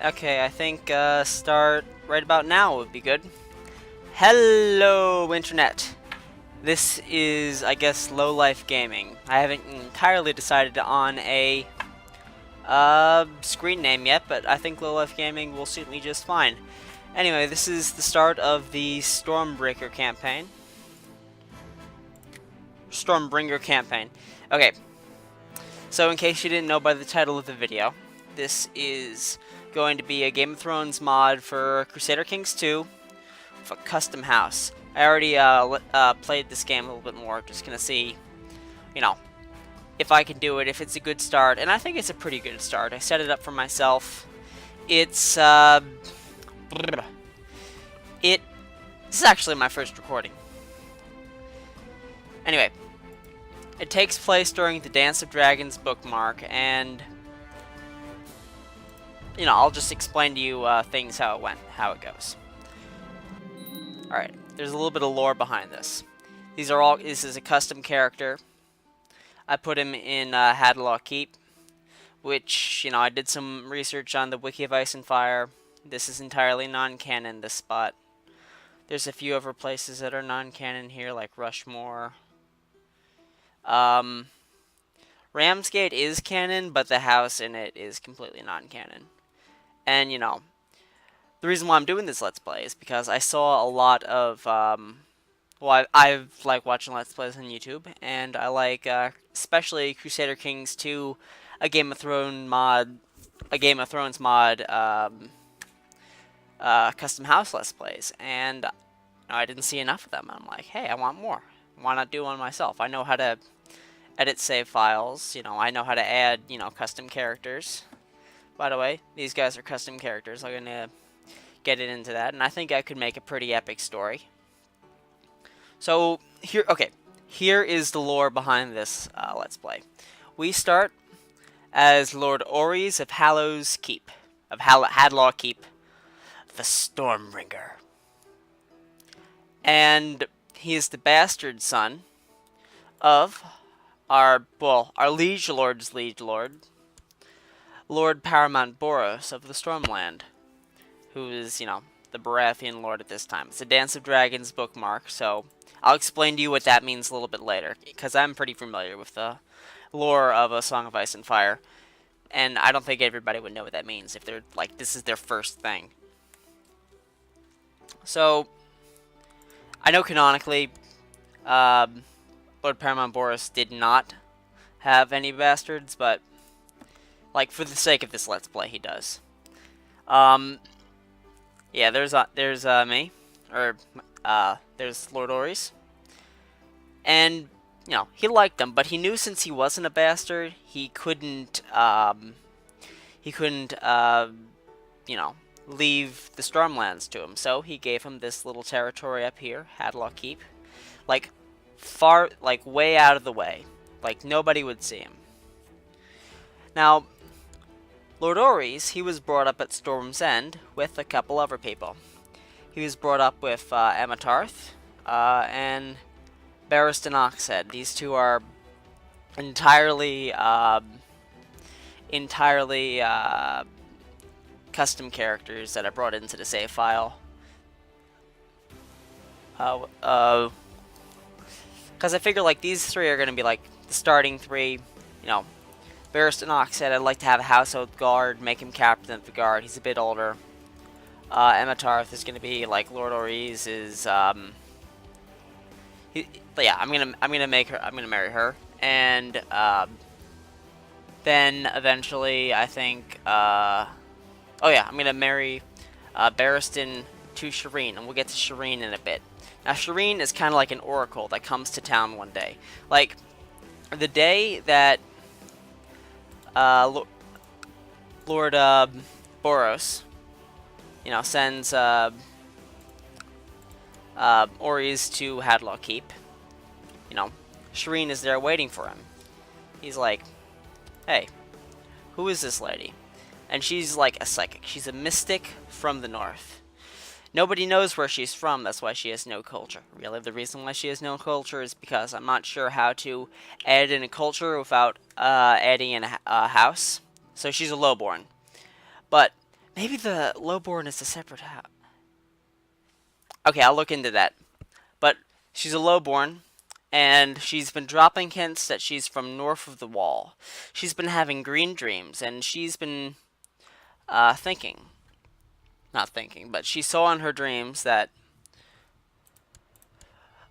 Okay, I think start right about now would be good. Hello, Internet. This is, I guess, Lowlife Gaming. I haven't entirely decided on a screen name yet, but I think Lowlife Gaming will suit me just fine. Anyway, this is the start of the Stormbringer campaign. Stormbringer campaign. Okay, so in case you didn't know by the title of the video, this is going to be a Game of Thrones mod for Crusader Kings 2 with a custom house. I already played this game a little bit more, just gonna see, you know, if I can do it, if it's a good start, and I think it's a pretty good start. I set it up for myself. It's, this is actually my first recording. Anyway, it takes place during the Dance of Dragons bookmark, and you know, I'll just explain to you things how it goes. Alright, there's a little bit of lore behind this. This is a custom character. I put him in Hadlaw Keep, which, you know, I did some research on the Wiki of Ice and Fire. This is entirely non-canon, this spot. There's a few other places that are non-canon here, like Rushmore. Ramsgate is canon, but the house in it is completely non-canon. And, you know, the reason why I'm doing this Let's Play is because I saw a lot of, well, I've like watching Let's Plays on YouTube, and I like, especially Crusader Kings 2, a Game of Thrones mod, custom house Let's Plays, and you know, I didn't see enough of them. I'm like, hey, I want more. Why not do one myself? I know how to edit save files, you know, I know how to add, you know, custom characters. By the way, these guys are custom characters. I'm gonna get it into that, and I think I could make a pretty epic story. So here is the lore behind this Let's Play. We start as Lord Orys of Hadlaw Keep, the Stormbringer, and he is the bastard son of our liege lord's liege lord, Lord Paramount Boros of the Stormland, who is, you know, the Baratheon lord at this time. It's a Dance of Dragons bookmark, so I'll explain to you what that means a little bit later, because I'm pretty familiar with the lore of A Song of Ice and Fire, and I don't think everybody would know what that means if they're, like, this is their first thing. So, I know canonically, Lord Paramount Boros did not have any bastards, but like, for the sake of this Let's Play, he does. Yeah, there's me, or there's Lord Orys, and you know, he liked them, but he knew since he wasn't a bastard, he couldn't, you know, leave the Stormlands to him. So he gave him this little territory up here, Hadlaw Keep, like far, like way out of the way, like nobody would see him. Now, Lord Orys, he was brought up at Storm's End with a couple other people. He was brought up with Amatarth and Barristan Oxhead. These two are entirely custom characters that I brought into the save file. Because I figure like these three are going to be like the starting three, you know. Barristan Oxhead, I'd like to have a household guard, make him captain of the guard. He's a bit older. Amatarth is going to be like Lord Orys is. But yeah, I'm gonna marry her, and then eventually I think. Oh yeah, I'm gonna marry Barristan to Shireen, and we'll get to Shireen in a bit. Now, Shireen is kind of like an oracle that comes to town one day. Like, the day that Lord Boros, sends Oris to Hadlaw Keep, Shireen is there waiting for him. He's like, hey, who is this lady? And she's like a psychic. She's a mystic from the north. Nobody knows where she's from, that's why she has no culture. Really, the reason why she has no culture is because I'm not sure how to add in a culture without adding in a house. So she's a lowborn. But maybe the lowborn is a separate house. Okay, I'll look into that. But she's a lowborn, and she's been dropping hints that she's from north of the wall. She's been having green dreams, and she's been thinking. Not thinking, but she saw in her dreams that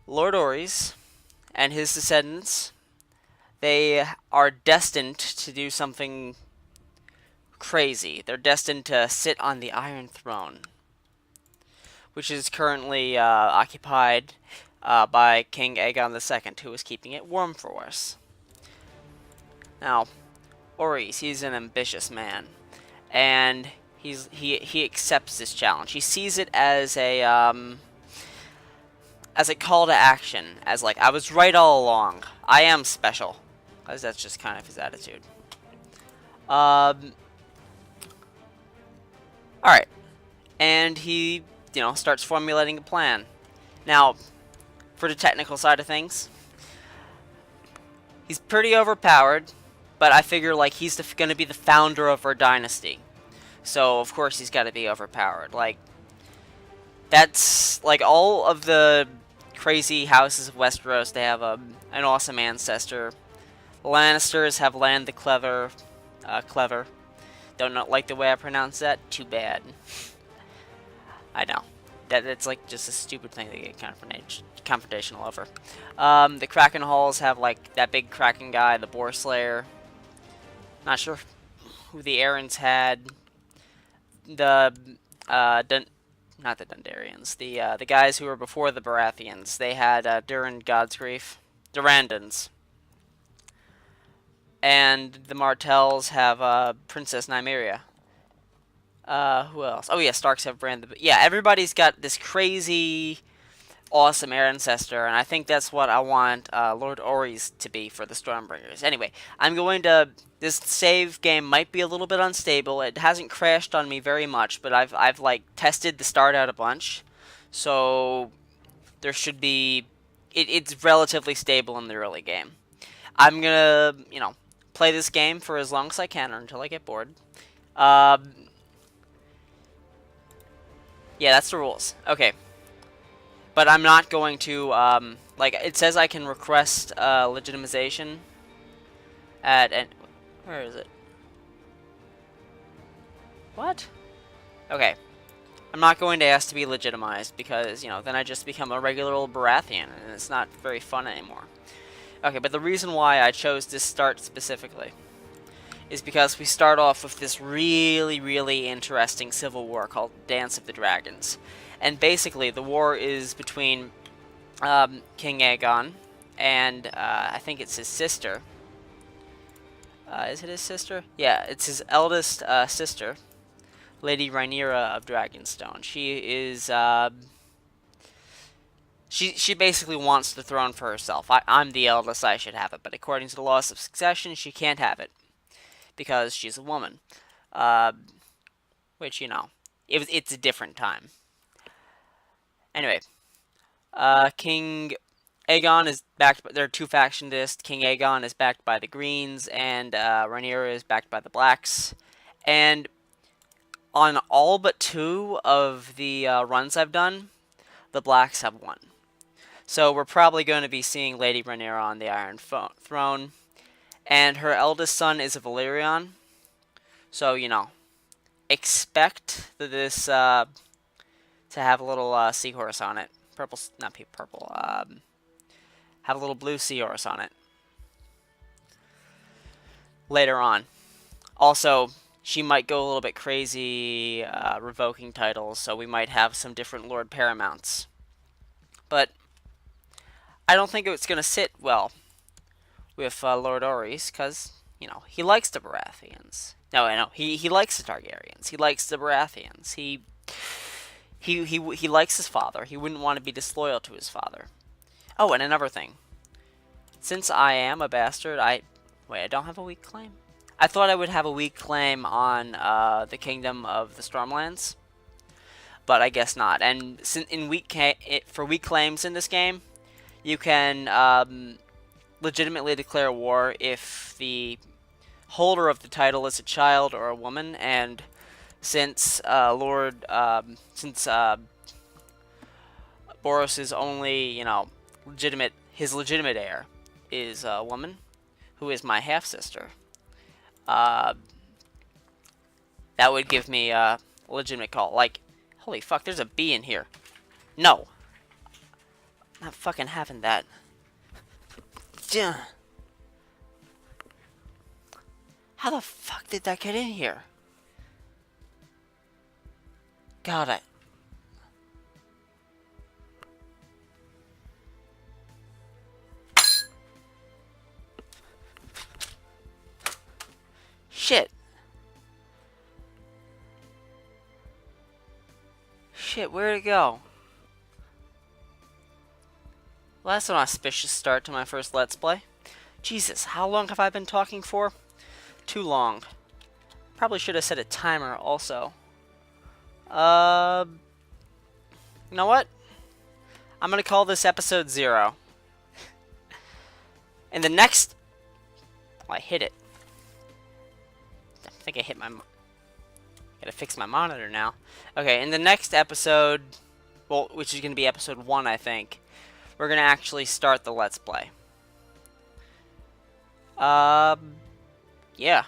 Lord Oris and his descendants, they are destined to do something crazy. They're destined to sit on the Iron Throne, which is currently occupied by King Aegon II, who is keeping it warm for us. Now, Oris, he's an ambitious man, and he accepts this challenge. He sees it as a call to action, as like, I was right all along. I am special, because that's just kind of his attitude. All right, and he starts formulating a plan. Now, for the technical side of things, he's pretty overpowered, but I figure like he's going to be the founder of our dynasty. So, of course, he's got to be overpowered. Like, that's, like, all of the crazy houses of Westeros, they have an awesome ancestor. The Lannisters have Land the Clever. Don't like the way I pronounce that? Too bad. I know. It's, like, just a stupid thing to get confrontational over. The Kraken Halls have, like, that big Kraken guy, the Boar Slayer. Not sure who the Aarons had. The not the Dundarians, the guys who were before the Baratheons. They had Durin Godsgrief, Durandons, and the Martells have Princess Nymeria. Who else? Oh yeah, Starks have Bran. Yeah, everybody's got this crazy, awesome ancestor, and I think that's what I want Lord Oris to be for the Stormbringers. Anyway, I'm going to. This save game might be a little bit unstable. It hasn't crashed on me very much, but I've like tested the start out a bunch, so there should be. It's relatively stable in the early game. I'm gonna play this game for as long as I can or until I get bored. Yeah, that's the rules. Okay. But I'm not going to, like, it says I can request legitimization at, where is it? What? Okay. I'm not going to ask to be legitimized because, then I just become a regular old Baratheon, and it's not very fun anymore. Okay, but the reason why I chose this start specifically is because we start off with this really, really interesting civil war called Dance of the Dragons. And basically, the war is between King Aegon and I think it's his sister. Is it his sister? Yeah, it's his eldest sister, Lady Rhaenyra of Dragonstone. She is she basically wants the throne for herself. I'm the eldest, I should have it, but according to the laws of succession, she can't have it because she's a woman. Which it's a different time. Anyway, King Aegon is backed. There are two faction lists. King Aegon is backed by the Greens, and Rhaenyra is backed by the Blacks. And on all but two of the runs I've done, the Blacks have won. So we're probably going to be seeing Lady Rhaenyra on the Iron Throne, and her eldest son is a Valyrian. So expect this to have a little seahorse on it. Purple, not purple. Have a little blue seahorse on it later on. Also, she might go a little bit crazy revoking titles, so we might have some different Lord Paramounts. But I don't think it's going to sit well with Lord Oris, because, you know, he likes the Baratheons. No, he likes the Targaryens. He likes the Baratheons. He likes his father. He wouldn't want to be disloyal to his father. Oh, and another thing. Since I am a bastard, I don't have a weak claim. I thought I would have a weak claim on the Kingdom of the Stormlands, but I guess not. And for weak claims in this game, you can legitimately declare war if the holder of the title is a child or a woman, and since Boros's only, you know, his legitimate heir is a woman, who is my half sister. That would give me a legitimate call. Like, holy fuck, there's a bee in here. No, I'm not fucking having that. How the fuck did that get in here? Got it. Shit. Shit, where'd it go? Well, that's an auspicious start to my first Let's Play. Jesus, how long have I been talking for? Too long. Probably should have set a timer also. You know what? I'm gonna call this episode 0. And the next... Oh, I hit it. I think I hit my... Gotta fix my monitor now. Okay, in the next episode... Well, which is gonna be episode 1, I think. We're gonna actually start the Let's Play. Yeah.